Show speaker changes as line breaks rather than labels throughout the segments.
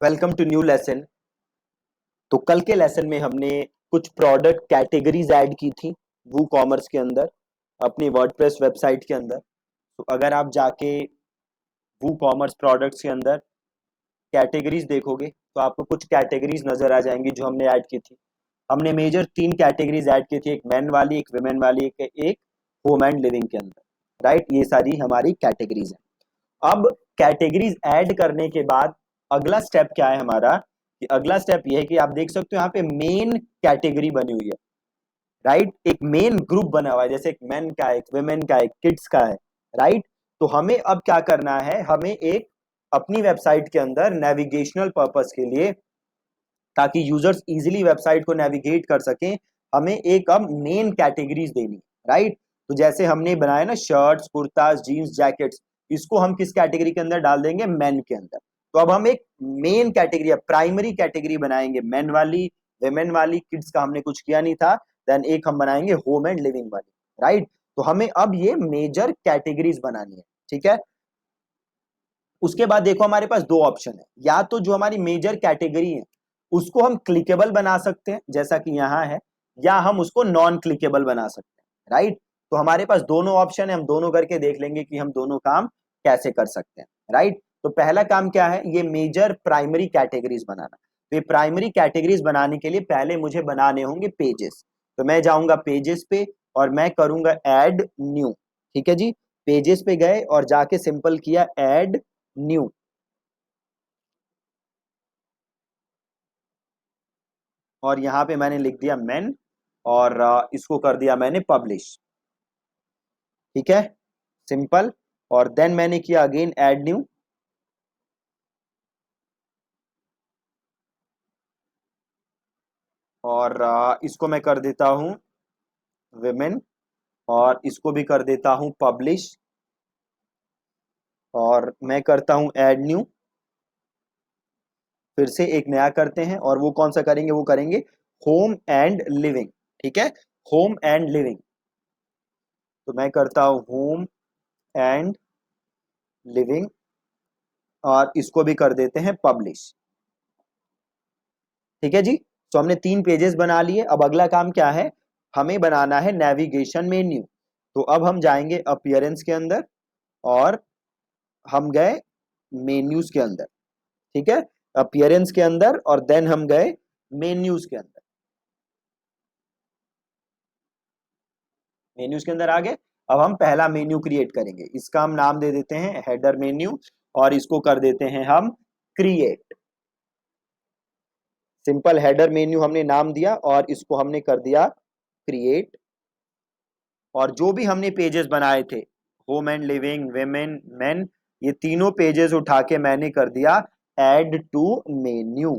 Welcome to new lesson. तो कल के लेसन में हमने कुछ प्रोडक्ट कैटेगरीज ऐड की थी वू कॉमर्स के अंदर अपनी वर्डप्रेस वेबसाइट के अंदर। तो अगर आप जाके वू कॉमर्स प्रोडक्ट्स के अंदर कैटेगरीज देखोगे तो आपको कुछ कैटेगरीज नजर आ जाएंगी जो हमने ऐड की थी। हमने मेजर 3 कैटेगरीज ऐड की थी, एक मैन वाली, एक वुमेन वाली, एक होम एंड लिविंग के अंदर। राइट, ये सारी हमारी कैटेगरीज है। अब कैटेगरीज ऐड करने के बाद अगला स्टेप क्या है हमारा, कि अगला स्टेप ये है कि आप देख सकते हो यहाँ पे मेन कैटेगरी बनी हुई है। राइट, एक मेन ग्रुप बना हुआ है, जैसे एक मेन का है, एक वुमेन का है, एक किड्स का है। राइट, तो हमें अब क्या करना है, हमें एक अपनी वेबसाइट के अंदर नेविगेशनल पर्पस के लिए, ताकि यूजर्स इजीली वेबसाइट को नेविगेट कर सकें, हमें एक अब मेन कैटेगरीज देनी। राइट, तो जैसे हमने बनाया ना शर्ट्स, कुर्ताज, जीन्स, जैकेट्स, इसको हम किस कैटेगरी के अंदर डाल देंगे, मेन के अंदर। तो अब हम एक मेन कैटेगरी, प्राइमरी कैटेगरी बनाएंगे, मेन वाली, वेमेन वाली, किड्स का हमने कुछ किया नहीं था। देन एक हम बनाएंगे होम एंड लिविंग वाली। राइट, तो हमें अब ये मेजर कैटेगरीज बनानी है। ठीक है, उसके बाद देखो हमारे पास दो ऑप्शन है, या तो जो हमारी मेजर कैटेगरी है उसको हम क्लिकेबल बना सकते हैं जैसा कि यहाँ है, या हम उसको नॉन क्लिकेबल बना सकते हैं। राइट, तो हमारे पास दोनों ऑप्शन है, हम दोनों करके देख लेंगे कि हम दोनों काम कैसे कर सकते हैं। राइट, तो पहला काम क्या है, ये मेजर प्राइमरी कैटेगरीज बनाना। तो ये प्राइमरी कैटेगरीज बनाने के लिए पहले मुझे बनाने होंगे पेजेस। तो मैं जाऊंगा पेजेस पे और मैं करूंगा ऐड न्यू। ठीक है जी, पेजेस पे गए और जाके सिंपल किया ऐड न्यू, और यहां पे मैंने लिख दिया मेन, और इसको कर दिया मैंने पब्लिश। ठीक है, सिंपल। और देन मैंने किया अगेन ऐड न्यू, और इसको मैं कर देता हूं विमेन, और इसको भी कर देता हूं पब्लिश, और मैं करता हूं ऐड न्यू। फिर से एक नया करते हैं, और वो कौन सा करेंगे, वो करेंगे होम एंड लिविंग। ठीक है, होम एंड लिविंग, तो मैं करता हूं होम एंड लिविंग, और इसको भी कर देते हैं पब्लिश। ठीक है जी, तो हमने 3 पेजेस बना लिए। अब अगला काम क्या है, हमें बनाना है नेविगेशन मेन्यू। तो अब हम जाएंगे अपीयरेंस के अंदर, और हम गए मेन्यूज के अंदर। ठीक है, अपीयरेंस के अंदर, और देन हम गए मेन्यूज के अंदर। मेन्यूज के अंदर आ गए। अब हम पहला मेन्यू क्रिएट करेंगे, इसका हम नाम दे देते हैं हेडर मेन्यू, और इसको कर देते हैं हम क्रिएट। सिंपल हेडर मेन्यू हमने नाम दिया, और इसको हमने कर दिया क्रिएट। और जो भी हमने पेजेस बनाए थे, home and living, women, main, ये तीनों पेजेस उठा के मैंने कर दिया ऐड टू मेन्यू।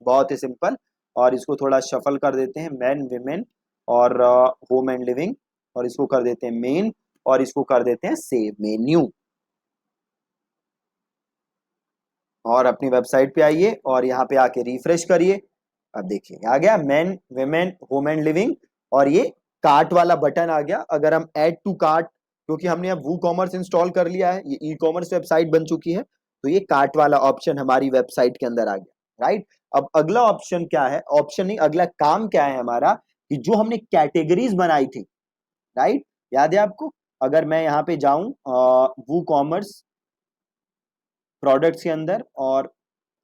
बहुत ही सिंपल। और इसको थोड़ा शफल कर देते हैं, मैन, विमेन, और होम एंड लिविंग, और इसको कर देते हैं मेन, और इसको कर देते हैं सेव मेन्यू। और अपनी वेबसाइट पे आइए और यहाँ पे आके रिफ्रेश करिए। अब देखिए आ गया man, women, home and living, और ये कार्ट वाला बटन आ गया। अगर हम ऐड टू कार्ट, क्योंकि हमने अब वू कॉमर्स इंस्टॉल कर लिया है, ये ई कॉमर्स वेबसाइट बन चुकी है, तो ये कार्ट वाला ऑप्शन हमारी वेबसाइट के अंदर आ गया। राइट, अब अगला ऑप्शन क्या है, ऑप्शन नहीं, अगला काम क्या है हमारा, कि जो हमने कैटेगरीज बनाई थी, राइट, याद है आपको। अगर मैं यहाँ पे जाऊं वू कॉमर्स प्रोडक्ट्स के अंदर, और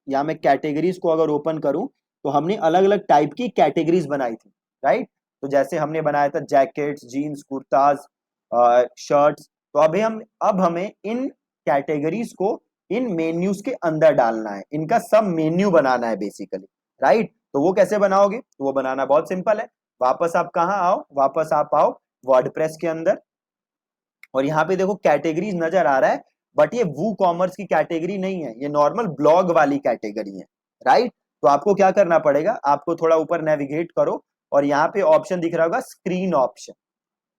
या मैं कैटेगरीज को अगर ओपन करूं, तो हमने अलग अलग टाइप की कैटेगरीज बनाई थी। राइट, तो जैसे हमने बनाया था जैकेट्स, जीन्स, कुर्ताज, शर्ट्स। तो अब हमें इन कैटेगरीज को इन मेन्यूज के अंदर डालना है, इनका सब मेन्यू बनाना है बेसिकली। राइट, तो वो कैसे बनाओगे, तो वो बनाना बहुत सिंपल है। वापस आप कहाँ आओ, वापस आप आओ वर्डप्रेस के अंदर, और यहाँ पे देखो कैटेगरीज नजर आ रहा है, बट ये वू कॉमर्स की कैटेगरी नहीं है, ये नॉर्मल ब्लॉग वाली कैटेगरी है। राइट, तो आपको क्या करना पड़ेगा, आपको थोड़ा ऊपर नेविगेट करो, और यहाँ पे ऑप्शन दिख रहा होगा स्क्रीन ऑप्शन।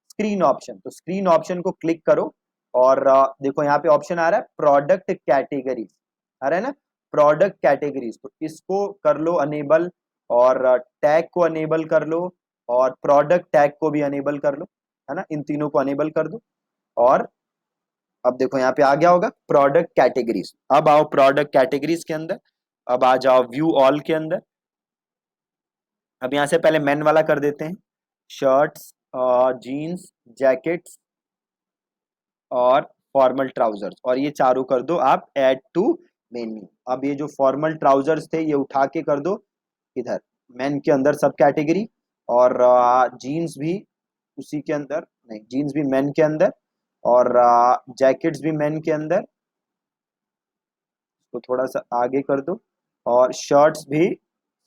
स्क्रीन ऑप्शन, तो स्क्रीन ऑप्शन को क्लिक करो, और देखो यहाँ पे ऑप्शन आ रहा है प्रोडक्ट कैटेगरीज, आ रहा है ना, प्रोडक्ट कैटेगरीज। तो इसको कर लो अनेबल, और टैग को अनेबल कर लो, और प्रोडक्ट टैग को भी अनेबल कर लो, है ना, इन तीनों को अनेबल कर दो। और अब देखो यहाँ पे आ गया होगा प्रोडक्ट कैटेगरीज। अब आओ प्रोडक्ट कैटेगरीज के अंदर, अब आ जाओ व्यू ऑल के अंदर। अब यहाँ से पहले मेन वाला कर देते हैं, शर्ट्स, जीन्स, जैकेट्स और फॉर्मल ट्राउजर्स, और ये चारों कर दो आप ऐड टू मेन्यू। अब ये जो फॉर्मल ट्राउजर्स थे ये उठा के कर दो इधर मेन के अंदर सब कैटेगरी, और जीन्स भी उसी के अंदर, नहीं जीन्स भी मेन के अंदर, और जैकेट्स भी मेन के अंदर, तो थोड़ा सा आगे कर दो, और शर्ट्स भी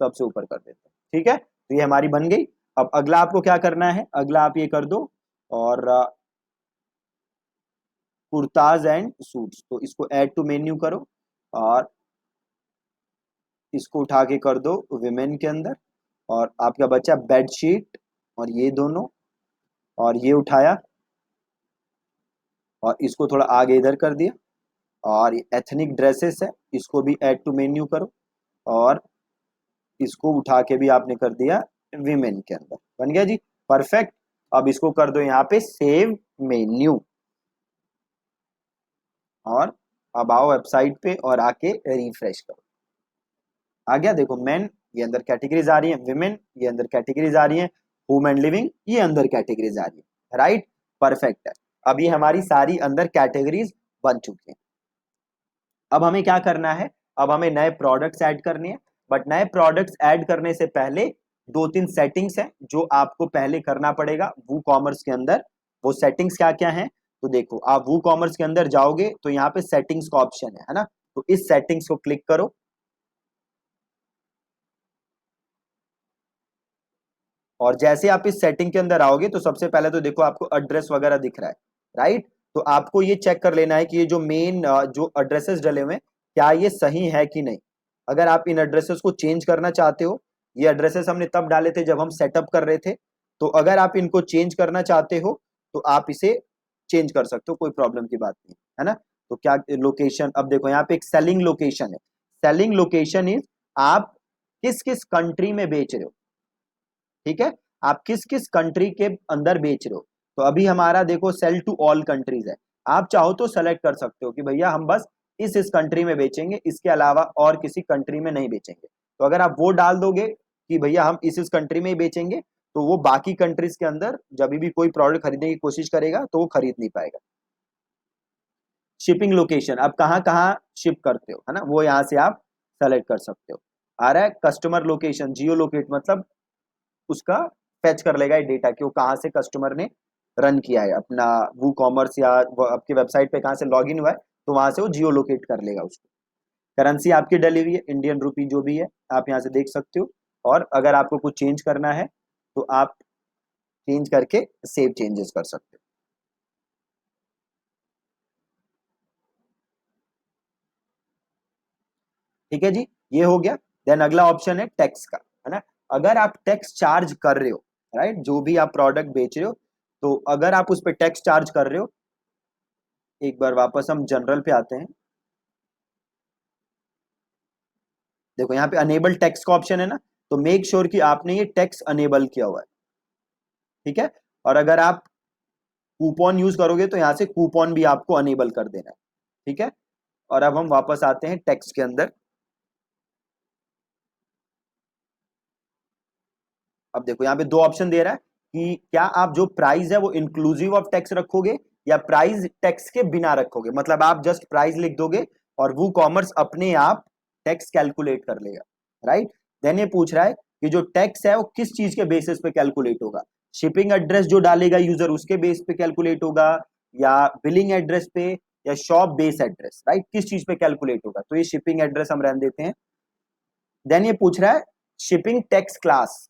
सबसे ऊपर कर देते हैं। ठीक है, तो ये हमारी बन गई। अब अगला आपको क्या करना है, अगला आप ये कर दो, और कुर्ताज एंड सूट्स, तो इसको ऐड टू मेन्यू करो, और इसको उठा के कर दो विमेन के अंदर, और आपका बचा बेडशीट और ये दोनों, और ये उठाया और इसको थोड़ा आगे इधर कर दिया, और एथनिक ड्रेसेस है इसको भी ऐड टू मेन्यू करो, और इसको उठा के भी आपने कर दिया विमेन के अंदर। बन गया जी, परफेक्ट। अब इसको कर दो यहाँ पे सेव मेन्यू, और अब आओ वेबसाइट पे और आके रिफ्रेश करो। आ गया, देखो मेन ये अंदर कैटेगरीज आ रही है, विमेन ये अंदर कैटेगरीज आ रही है, होम एंड लिविंग ये अंदर कैटेगरीज आ रही है, राइट, परफेक्ट है। अब ये हमारी सारी अंदर कैटेगरीज बन चुकी हैं। अब हमें क्या करना है, अब हमें नए प्रोडक्ट्स ऐड करने हैं, बट नए प्रोडक्ट्स ऐड करने से पहले दो तीन सेटिंग्स हैं जो आपको पहले करना पड़ेगा वू कॉमर्स के अंदर। वो सेटिंग्स क्या क्या हैं, तो देखो आप वू कॉमर्स के अंदर जाओगे तो यहाँ पे सेटिंग्स का ऑप्शन है ना, तो इस सेटिंग्स को क्लिक करो, और जैसे आप इस सेटिंग के अंदर आओगे तो सबसे पहले तो देखो आपको एड्रेस वगैरह दिख रहा है, राइट, तो आपको ये चेक कर लेना है कि ये जो मेन जो एड्रेसेस डले हुए हैं क्या ये सही है कि नहीं। अगर आप इन एड्रेसेस को चेंज करना चाहते हो, ये एड्रेसेस हमने तब डाले थे जब हम सेटअप कर रहे थे, तो अगर आप इनको चेंज करना चाहते हो तो आप इसे चेंज कर सकते हो, कोई प्रॉब्लम की बात नहीं है ना। तो क्या लोकेशन, अब देखो यहाँ पे एक सेलिंग लोकेशन है, सेलिंग लोकेशन इज आप किस किस कंट्री में बेच रहे हो, ठीक है, आप किस किस कंट्री के अंदर बेच रहे हो। तो अभी हमारा देखो सेल टू ऑल कंट्रीज है, आप चाहो तो सेलेक्ट कर सकते हो कि भैया हम बस इस कंट्री में बेचेंगे, इसके अलावा और किसी कंट्री में नहीं बेचेंगे। तो अगर आप वो डाल दोगे कि भैया हम इस कंट्री में ही बेचेंगे, तो वो बाकी कंट्रीज के अंदर जब भी कोई प्रोडक्ट खरीदने की कोशिश करेगा तो वो खरीद नहीं पाएगा। शिपिंग लोकेशन, आप कहाँ कहाँ शिप करते हो, है ना, वो यहाँ से आप सेलेक्ट कर सकते हो। आ रहा है कस्टमर लोकेशन, जियो लोकेट मतलब उसका फैच कर लेगा ये डेटा कि वो कहाँ से कस्टमर ने रन किया है अपना वू कॉमर्स, या आपकी वेबसाइट पे कहाँ से लॉग इन हुआ है, तो वहां से वो जियो लोकेट कर लेगा उसको। करेंसी आपकी डली हुई है इंडियन रुपी जो भी है, आप यहाँ से देख सकते हो, और अगर आपको कुछ चेंज करना है तो आप चेंज करके सेव चेंजेस कर सकते हो। ठीक है जी, ये हो गया। देन अगला ऑप्शन है टैक्स का, है ना, अगर आप टैक्स चार्ज कर रहे हो, राइट, जो भी आप प्रोडक्ट बेच रहे हो, तो अगर आप उस पर टैक्स चार्ज कर रहे हो, एक बार वापस हम जनरल पे आते हैं, देखो यहाँ पे अनेबल टैक्स का ऑप्शन है ना, तो मेक श्योर कि आपने ये टैक्स अनेबल किया हुआ है, ठीक है, और अगर आप कूपन यूज करोगे तो यहाँ से कूपन भी आपको अनेबल कर देना है, ठीक है। और अब हम वापस आते हैं टैक्स के अंदर। अब देखो यहाँ पे दो ऑप्शन दे रहा है कि क्या आप जो प्राइस है वो इंक्लूसिव ऑफ टैक्स रखोगे या प्राइस टैक्स के बिना रखोगे, मतलब आप जस्ट प्राइस लिख दोगे और वो कॉमर्स अपने आप टैक्स कैलकुलेट कर लेगा, राइट। देन ये पूछ रहा है कि जो टैक्स है वो किस चीज के बेसिस पे कैलकुलेट होगा, शिपिंग एड्रेस जो डालेगा यूजर उसके बेस पे कैलकुलेट होगा, या बिलिंग एड्रेस पे, या शॉप बेस एड्रेस, राइट, किस चीज पे कैलकुलेट होगा, तो ये शिपिंग एड्रेस हम रहने देते हैं। देन ये पूछ रहा है शिपिंग टैक्स क्लास,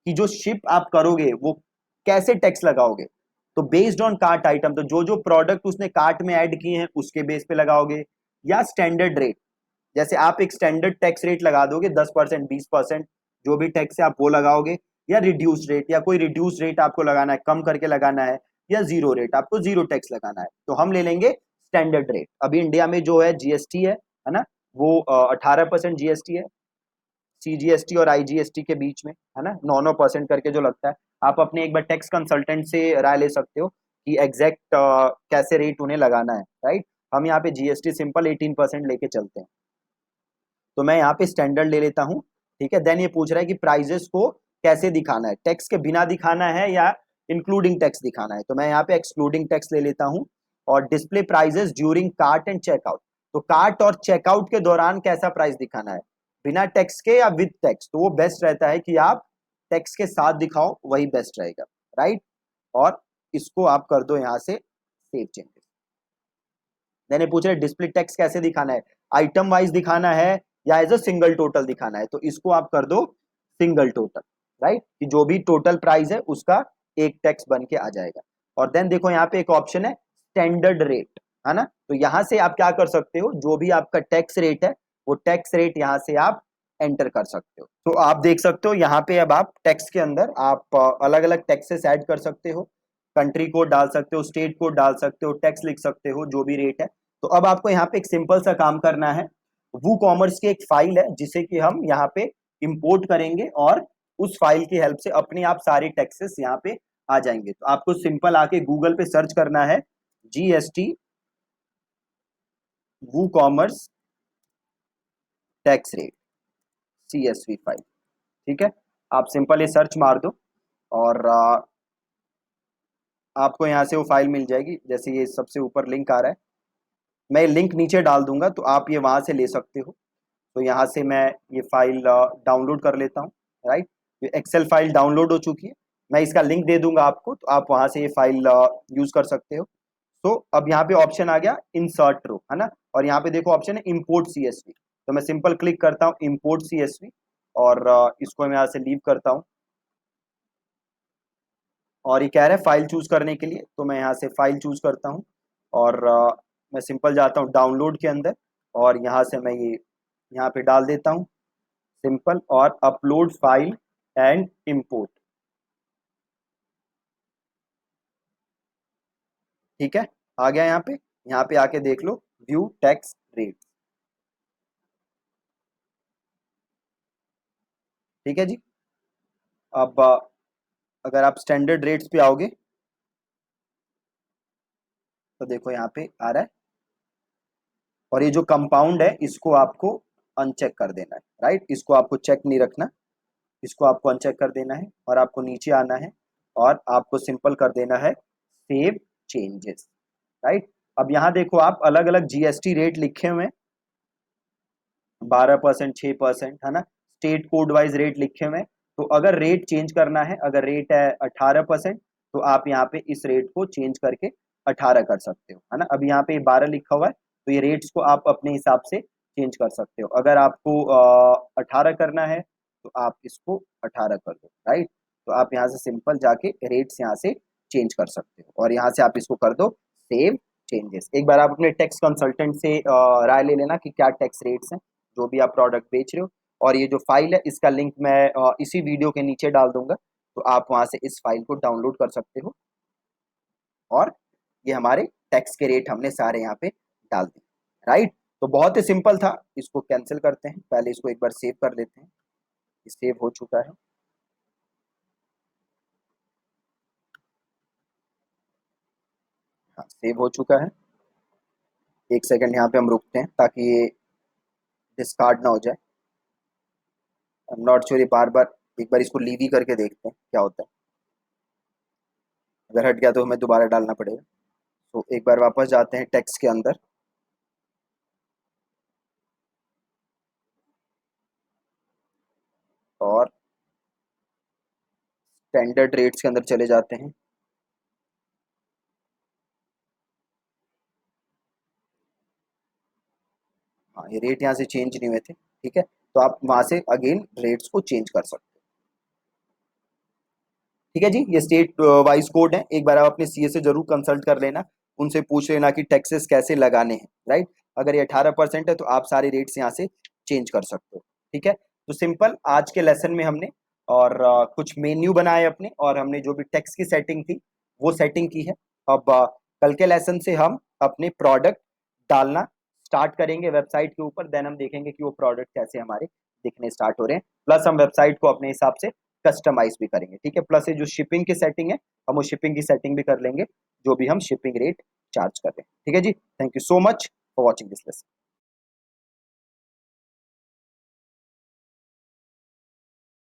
कि जो शिप आप करोगे वो कैसे टैक्स लगाओगे, तो बेस्ड ऑन कार्ट आइटम, तो जो जो प्रोडक्ट उसने कार्ट में ऐड किए हैं उसके बेस पे लगाओगे, या स्टैंडर्ड रेट, जैसे आप एक स्टैंडर्ड टैक्स रेट लगा दोगे 10% 20%, जो भी टैक्स है आप वो लगाओगे, या रिड्यूस रेट, या कोई रिड्यूस रेट आपको लगाना है, कम करके लगाना है, या जीरो रेट आपको जीरो टैक्स लगाना है, तो हम ले लेंगे स्टैंडर्ड रेट। अभी इंडिया में जो है जीएसटी है ना, वो 18% जीएसटी है, सीजीएसटी और आईजीएसटी के बीच में, है ना, 9% करके जो लगता है। आप अपने एक बार टैक्स कंसल्टेंट से राय ले सकते हो कि एग्जैक्ट कैसे रेट उन्हें लगाना है, राइट। हम यहाँ पे जीएसटी सिंपल 18% लेके चलते हैं। तो मैं यहाँ पे स्टैंडर्ड ले लेता हूँ, ठीक है। देन ये पूछ रहा है कि प्राइजेस को कैसे दिखाना है, टैक्स के बिना दिखाना है या इंक्लूडिंग टैक्स दिखाना है। तो मैं यहाँ पे एक्सक्लूडिंग टैक्स ले लेता हूँ और display prices during cart and checkout. तो कार्ट और चेकआउट के दौरान कैसा प्राइस दिखाना है, बिना टैक्स के या विद टैक्स। तो वो बेस्ट रहता है कि आप टैक्स के साथ दिखाओ, वही बेस्ट रहेगा, राइट। और इसको आप कर दो यहाँ से सेव चेंजेस। मैंने पूछ रहे डिस्प्ले टैक्स कैसे दिखाना है, आइटम वाइज दिखाना है या एज अ सिंगल टोटल दिखाना है। तो इसको आप कर दो सिंगल टोटल, राइट, कि जो भी टोटल प्राइस है उसका एक टैक्स बन के आ जाएगा। और देन देखो यहाँ पे एक ऑप्शन है स्टैंडर्ड रेट, है ना। तो यहाँ से आप क्या कर सकते हो, जो भी आपका टैक्स रेट है वो टैक्स रेट यहाँ से आप एंटर कर सकते हो। तो आप देख सकते हो यहाँ पे अब आप टैक्स के अंदर आप अलग अलग टैक्सेस ऐड कर सकते हो, कंट्री कोड डाल सकते हो, स्टेट कोड डाल सकते हो, टैक्स लिख सकते हो, जो भी रेट है। तो अब आपको यहाँ पे एक सिंपल सा काम करना है, वू कॉमर्स की एक फाइल है जिसे कि हम यहाँ पे इंपोर्ट करेंगे और उस फाइल की हेल्प से अपने आप सारे टैक्सेस यहाँ पे आ जाएंगे। तो आपको सिंपल आके गूगल पे सर्च करना है GST WooCommerce tax rate CSV file, ठीक है। आप सिंपल ये सर्च मार दो और आपको यहाँ से वो फाइल मिल जाएगी। जैसे ये सबसे ऊपर लिंक आ रहा है, मैं लिंक नीचे डाल दूंगा तो आप ये वहां से ले सकते हो। तो यहाँ से मैं ये फाइल डाउनलोड कर लेता हूँ, राइट। ये एक्सेल फाइल डाउनलोड हो चुकी है, मैं इसका लिंक दे दूंगा आपको, तो आप वहां से ये फाइल यूज कर सकते हो। तो अब यहाँ पे ऑप्शन आ गया इंसर्ट रो, है ना, और यहाँ पे देखो ऑप्शन है इंपोर्ट CSV। तो मैं सिंपल क्लिक करता हूँ इंपोर्ट CSV और इसको मैं यहाँ से लीव करता हूँ। और ये कह रहा है फाइल चूज करने के लिए, तो मैं यहाँ से फाइल चूज करता हूँ और मैं सिंपल जाता हूँ डाउनलोड के अंदर और यहाँ से मैं ये यहाँ पे डाल देता हूँ सिंपल, और अपलोड फाइल एंड इंपोर्ट, ठीक है। आ गया यहाँ पे आके देख लो व्यू टैक्स रेट, ठीक है जी। अब अगर आप स्टैंडर्ड रेट्स पे आओगे तो देखो यहाँ पे आ रहा है, और ये जो कंपाउंड है इसको आपको अनचेक कर देना है, राइट। इसको आपको चेक नहीं रखना, इसको आपको अनचेक कर देना है और आपको नीचे आना है और आपको सिंपल कर देना है सेव चेंजेस, राइट। अब यहाँ देखो आप अलग अलग GST रेट लिखे हुए हैं, 12%, 6%, है ना। स्टेट कोड वाइज रेट लिखे हुए हैं। तो अगर रेट चेंज करना है, अगर रेट है 18%, तो आप यहाँ पे इस रेट को चेंज करके 18 कर सकते हो, है ना। अभी यहाँ पे 12 लिखा हुआ है, तो ये रेट्स को आप अपने हिसाब से चेंज कर सकते हो। अगर आपको 18 करना है तो आप इसको 18 कर दो, राइट। तो आप यहाँ से सिंपल जाके रेट्स यहाँ से चेंज कर सकते हो और यहाँ से आप इसको कर दो सेव चेंजेस। एक बार आप अपने टैक्स कंसल्टेंट से राय ले लेना कि क्या टैक्स रेट्स हैं जो भी आप प्रोडक्ट बेच रहे हो। और ये जो फाइल है इसका लिंक मैं इसी वीडियो के नीचे डाल दूंगा, तो आप वहां से इस फाइल को डाउनलोड कर सकते हो। और ये हमारे टैक्स के रेट हमने सारे यहाँ पे डाल दिए, राइट। तो बहुत ही सिंपल था, इसको कैंसिल करते हैं, पहले इसको एक बार सेव कर लेते हैं। सेव हो चुका है, हाँ सेव हो चुका है। एक सेकंड यहाँ पे हम रुकते हैं ताकि ये डिस्कार्ड ना हो जाए। नॉट श्योर, ये बार बार एक बार इसको लीव ही करके देखते हैं क्या होता है। अगर हट गया तो हमें दोबारा डालना पड़ेगा। तो एक बार वापस जाते हैं टेक्स्ट के अंदर और स्टैंडर्ड रेट्स के अंदर चले जाते हैं। हाँ ये रेट यहाँ से चेंज नहीं हुए थे, ठीक है। तो आप वहां से अगेन रेट्स को चेंज कर सकते हो, ठीक है जी। ये स्टेट वाइज कोड है, एक बार आप अपने CA से जरूर कंसल्ट कर लेना, उनसे पूछ लेना कि टैक्सेस कैसे लगाने हैं, राइट। अगर ये 18% है तो आप सारे रेट्स यहाँ से चेंज कर सकते हो, ठीक है। तो सिंपल आज के लेसन में हमने और कुछ मेन्यू बनाए अपने, और हमने जो भी टैक्स की सेटिंग थी वो सेटिंग की है। अब कल के लेसन से हम अपने प्रोडक्ट डालना स्टार्ट करेंगे वेबसाइट के ऊपर, देन हम देखेंगे कि वो प्रोडक्ट कैसे हमारे दिखने स्टार्ट हो रहे हैं। प्लस हम वेबसाइट को अपने हिसाब से कस्टमाइज भी करेंगे, ठीक है। प्लस ये जो शिपिंग की सेटिंग है हम वो शिपिंग की सेटिंग भी कर लेंगे, जो भी हम शिपिंग रेट चार्ज कर रहे हैं, ठीक है जी। Thank you so much for watching this lesson.